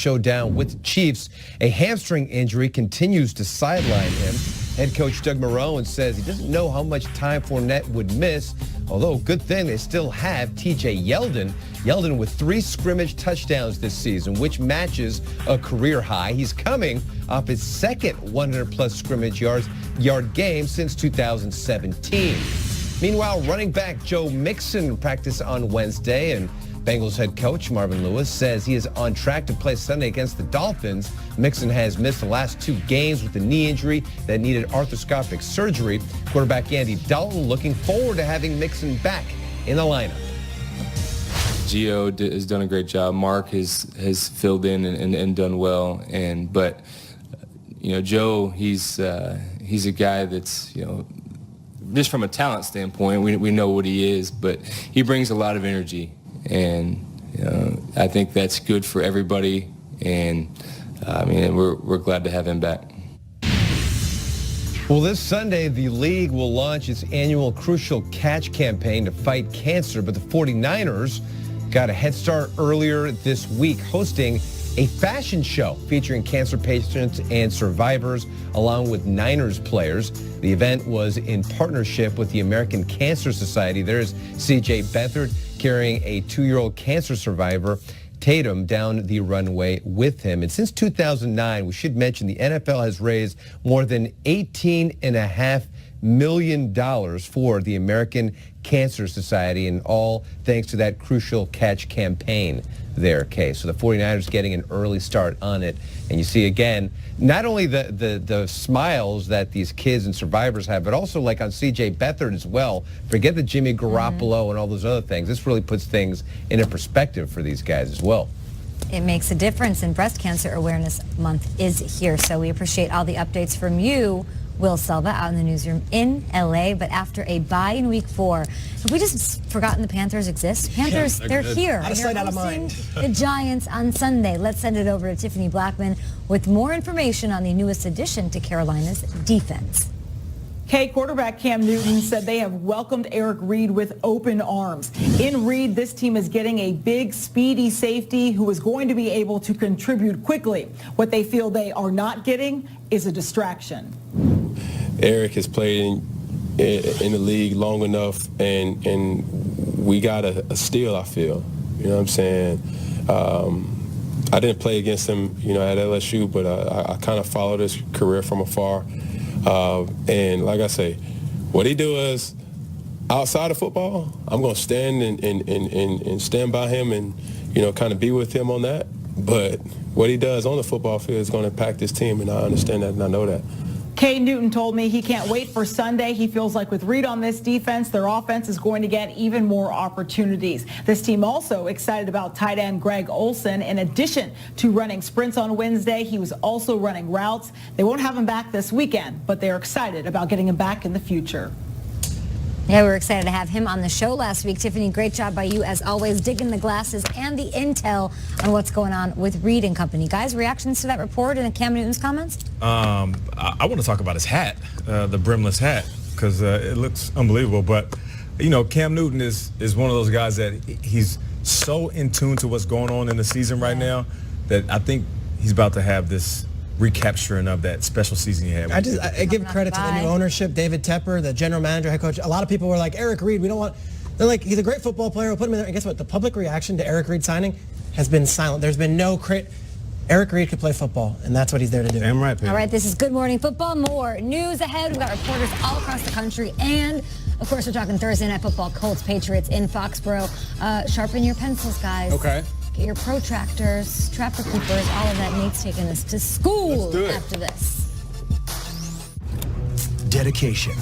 showdown with the Chiefs. A hamstring injury continues to sideline him. Head coach Doug Marrone says he doesn't know how much time Fournette would miss, although good thing they still have TJ Yeldon. Yeldon with 3 scrimmage touchdowns this season, which matches a career high. He's coming off his second 100-plus scrimmage yard game since 2017. Meanwhile, running back Joe Mixon practiced on Wednesday, and Bengals head coach Marvin Lewis says he is on track to play Sunday against the Dolphins. Mixon has missed the last 2 games with a knee injury that needed arthroscopic surgery. Quarterback Andy Dalton looking forward to having Mixon back in the lineup. Gio has done a great job. Mark has filled in and done well. But Joe, he's a guy that's, just from a talent standpoint, we know what he is, but he brings a lot of energy. And I think that's good for everybody, and we're glad to have him back. Well, this Sunday, the league will launch its annual Crucial Catch campaign to fight cancer, but the 49ers got a head start earlier this week, hosting a fashion show featuring cancer patients and survivors, along with Niners players. The event was in partnership with the American Cancer Society. There's C.J. Beathard carrying a 2-year-old cancer survivor, Tatum, down the runway with him. And since 2009, we should mention the NFL has raised more than $18.5 million for the American Cancer Society, and all thanks to that Crucial Catch campaign there, Kay. So the 49ers getting an early start on it. And you see, again, not only the smiles that these kids and survivors have, but also like on C.J. Beathard as well. Forget the Jimmy Garoppolo and all those other things. This really puts things in a perspective for these guys as well. It makes a difference, and Breast Cancer Awareness Month is here. So we appreciate all the updates from you, Will Selva, out in the newsroom in L.A. But after a bye in Week 4, have we just forgotten the Panthers exist? Panthers, they're here. Out of sight, out of mind. The Giants on Sunday. Let's send it over to Tiffany Blackman with more information on the newest addition to Carolina's defense. Kay, quarterback Cam Newton said they have welcomed Eric Reid with open arms. In Reid, this team is getting a big, speedy safety who is going to be able to contribute quickly. What they feel they are not getting is a distraction. Eric has played in the league long enough, and we got a steal, I feel. You know what I'm saying? I didn't play against him, at LSU, but I kind of followed his career from afar. And like I say, what he do is, outside of football, I'm going to stand and stand by him and, kind of be with him on that. But what he does on the football field is going to impact his team, and I understand that and I know that. Kay Newton told me he can't wait for Sunday. He feels like with Reid on this defense, their offense is going to get even more opportunities. This team also excited about tight end Greg Olsen. In addition to running sprints on Wednesday, he was also running routes. They won't have him back this weekend, but they're excited about getting him back in the future. Yeah, we were excited to have him on the show last week. Tiffany, great job by you, as always, digging the glasses and the intel on what's going on with Reid and company. Guys, reactions to that report and Cam Newton's comments? I want to talk about his hat, the brimless hat, because it looks unbelievable. But, Cam Newton is one of those guys that he's so in tune to what's going on in the season right now that I think he's about to have this recapturing of that special season he had. I give credit to the new ownership, David Tepper, the general manager, head coach. A lot of people were like, Eric Reid, they're like, he's a great football player, we'll put him in there. And guess what? The public reaction to Eric Reid signing has been silent. There's been no Eric Reid could play football, and that's what he's there to do. Damn right, Pam. All right, this is Good Morning Football. More news ahead. We've got reporters all across the country, and of course, we're talking Thursday Night Football, Colts, Patriots in Foxborough. Sharpen your pencils, guys. Okay. Get your protractors, trapper keepers, all of that. Nate's taking us to school after this. Dedication,